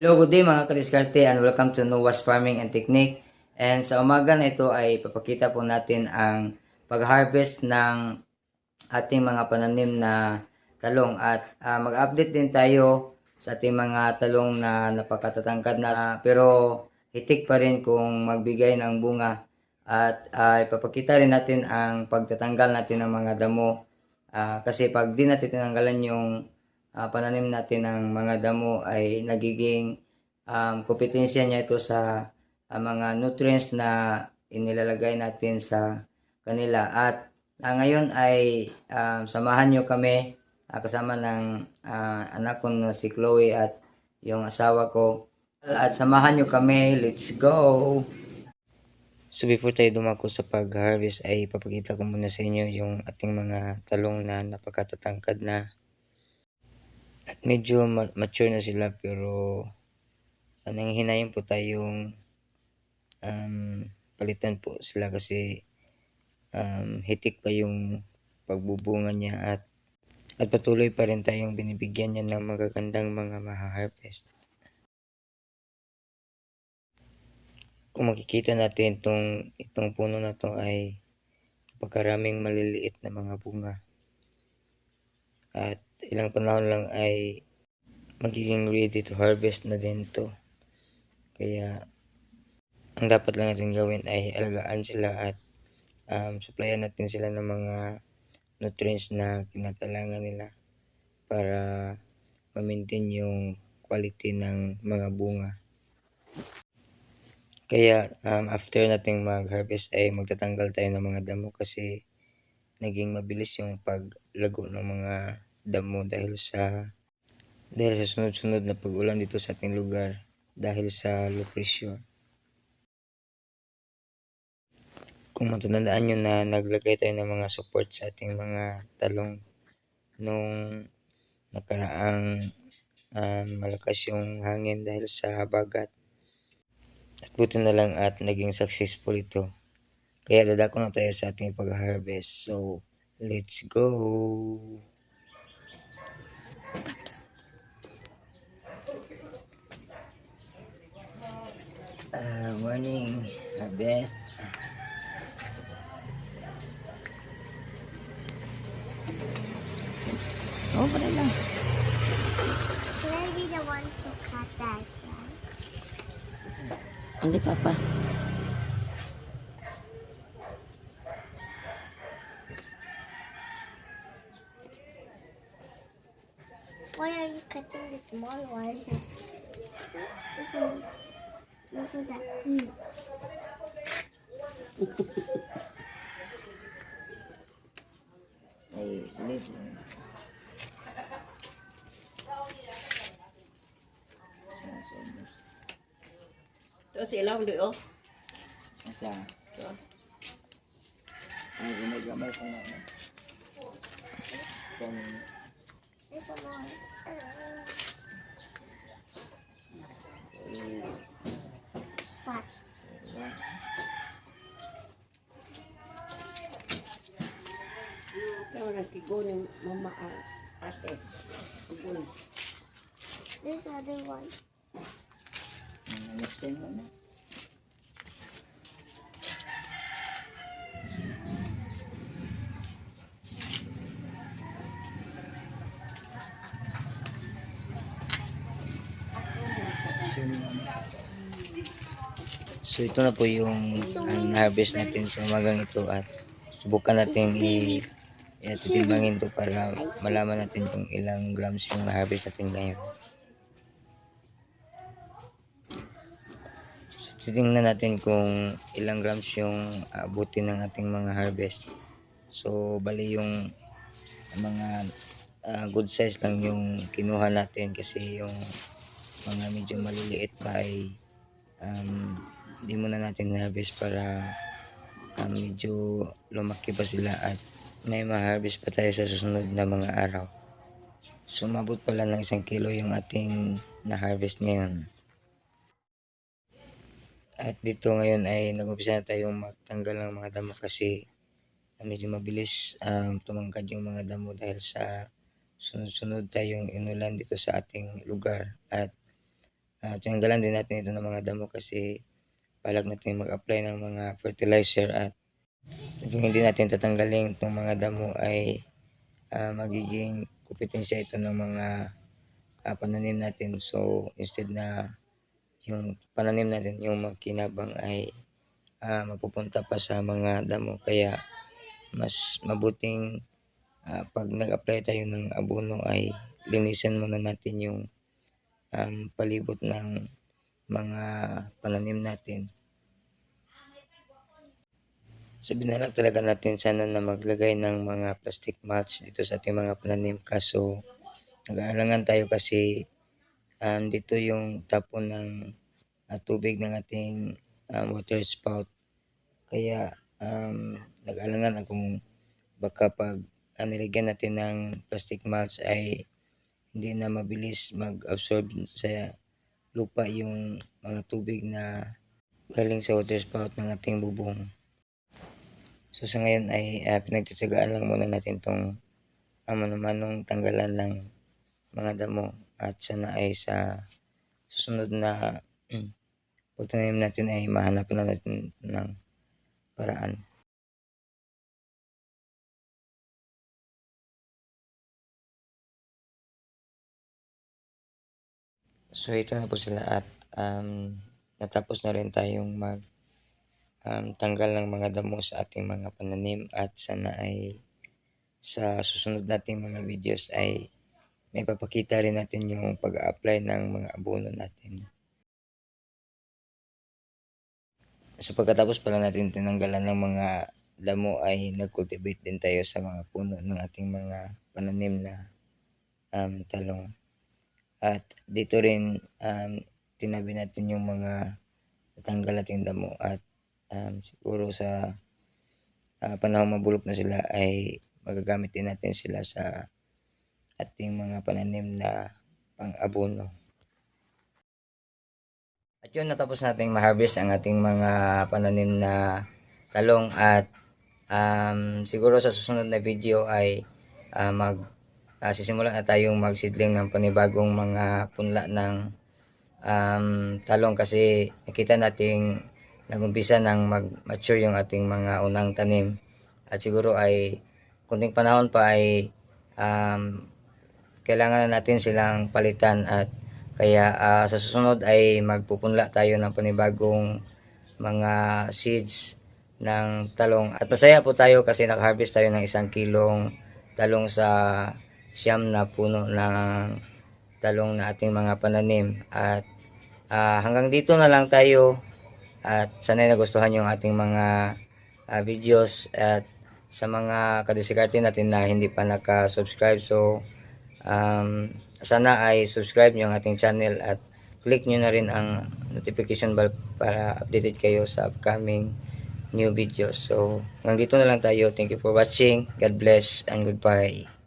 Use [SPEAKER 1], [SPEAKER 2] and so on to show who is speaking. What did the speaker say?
[SPEAKER 1] Hello, good day mga kadiskarte and welcome to Noah's Farming and Technique. And sa umaga na ito ay papakita po natin ang pag-harvest ng ating mga pananim na talong at mag-update din tayo sa ating mga talong na napakatatangkad na pero hitik pa rin kung magbigay ng bunga at ipapakita rin natin ang pagtatanggal natin ng mga damo kasi pag di natin tinanggalan yung pananim natin ng mga damo ay nagiging kompetensya niya ito sa mga nutrients na inilalagay natin sa kanila. At ngayon ay samahan nyo kami kasama ng anak ko na si Chloe at yung asawa ko. At samahan nyo kami, let's go! So before tayo dumako sa pag-harvest ay papakita ko muna sa inyo yung ating mga talong na napakatatangkad na. At medyo mature na sila pero nanghihinayang po tayong palitan po sila kasi hitik pa yung pagbubunga niya at patuloy pa rin tayong binibigyan niya ng magagandang mga maha-harvest. Kung makikita natin itong puno na to ay pagkaraming maliliit na mga bunga. At ilang panahon lang ay magiging ready to harvest na din to. Kaya ang dapat lang natin gawin ay alagaan sila at supplyan natin sila ng mga nutrients na kinakailangan nila para ma-maintain yung quality ng mga bunga. Kaya after nating mag-harvest ay magtatanggal tayo ng mga damo kasi naging mabilis yung paglago ng mga damo dahil sa sunod-sunod na pag-ulan dito sa ating lugar dahil sa low pressure. Kung matatandaan nyo na naglagay tayo ng mga support sa ating mga talong nung nakaraang malakas yung hangin dahil sa habagat. At buti na lang at naging successful ito. Kaya dadako na tayo sa ating pag-harvest. So, let's go! Morning harvest. Oh, pala lang.
[SPEAKER 2] Can I be the one to cut that one?
[SPEAKER 1] Hindi, Papa.
[SPEAKER 2] Why are you cutting the small one? This one. Also that.
[SPEAKER 1] Ay, ulit lang.
[SPEAKER 3] Ito si Ilaw di oh.
[SPEAKER 1] Masa? Ay, gumay-gamay ko na.
[SPEAKER 2] This one. Fat.
[SPEAKER 3] Ito nagkigo ni mama ate. Ugol.
[SPEAKER 2] There's other one.
[SPEAKER 1] Next time na. So ito na po yung harvest natin sa umagang ito at subukan natin titimbangin to para malaman natin kung ilang grams yung harvest natin ngayon. So titingnan natin kung ilang grams yung abutin ng ating mga harvest. So bali yung mga good size lang yung kinuha natin kasi yung mga medyo maliliit pa ay hindi muna natin harvest para medyo lumaki pa sila at may ma-harvest pa tayo sa susunod na mga araw. So mabot pala ng 1 kilo yung ating na-harvest ngayon. At dito ngayon ay nag-umpisa na tayong magtanggal ng mga damo kasi medyo mabilis tumangkad yung mga damo dahil sa sunod-sunod tayong inulan dito sa ating lugar at tinanggalan din natin ito ng mga damo kasi balak natin mag-apply ng mga fertilizer, at kung hindi natin tatanggalin itong mga damo ay magiging kompetensya ito ng mga pananim natin. So instead na yung pananim natin yung makinabang ay mapupunta pa sa mga damo, kaya mas mabuting pag nag-apply tayo ng abono ay linisan muna natin yung palibot ng mga pananim natin. So binalak talaga natin sana na maglagay ng mga plastic mulch dito sa ating mga pananim, kaso nag-aalangan tayo kasi dito yung tapon ng tubig ng ating water spout, kaya nag-aalangan akong baka pag nilagyan natin ng plastic mulch ay hindi na mabilis mag-absorb sa lupa yung mga tubig na galing sa water spout ng ating bubong. So sa ngayon ay pinagtsatsagaan lang muna natin itong mano-manong tanggalan ng mga damo, at sana ay sa susunod na pagtanim natin ay mahanap na natin ng paraan. So ito na po sila, at natapos na rin tayong tanggal ng mga damo sa ating mga pananim, at sana ay sa susunod nating mga videos ay may papakita rin natin yung pag-apply ng mga abono natin. So pagkatapos pala natin tinanggalan ng mga damo ay nag-cultivate din tayo sa mga puno ng ating mga pananim na talong. At dito rin tinabi natin yung mga natanggal nating damo, at siguro sa panahon mabulok na sila ay magagamit din natin sila sa ating mga pananim na pang-abono. At yun, natapos nating ma-harvest ang ating mga pananim na talong, at siguro sa susunod na video ay sisimulan na tayong magsidling ng panibagong mga punla ng talong, kasi nakita nating nagumpisa ng mag-mature yung ating mga unang tanim, at siguro ay kunting panahon pa ay kailangan na natin silang palitan, at kaya sa susunod ay magpupunla tayo ng panibagong mga seeds ng talong. At masaya po tayo kasi nag-harvest tayo ng 1 kilong talong sa 9 na puno ng talong na ating mga pananim. At hanggang dito na lang tayo, at sana'y nagustuhan yung ating mga videos, at sa mga kadiskarte natin na hindi pa naka-subscribe, so sana ay subscribe nyo ang ating channel at click nyo na rin ang notification bell para updated kayo sa upcoming new videos. So hanggang dito na lang tayo. Thank you for watching. God bless and goodbye.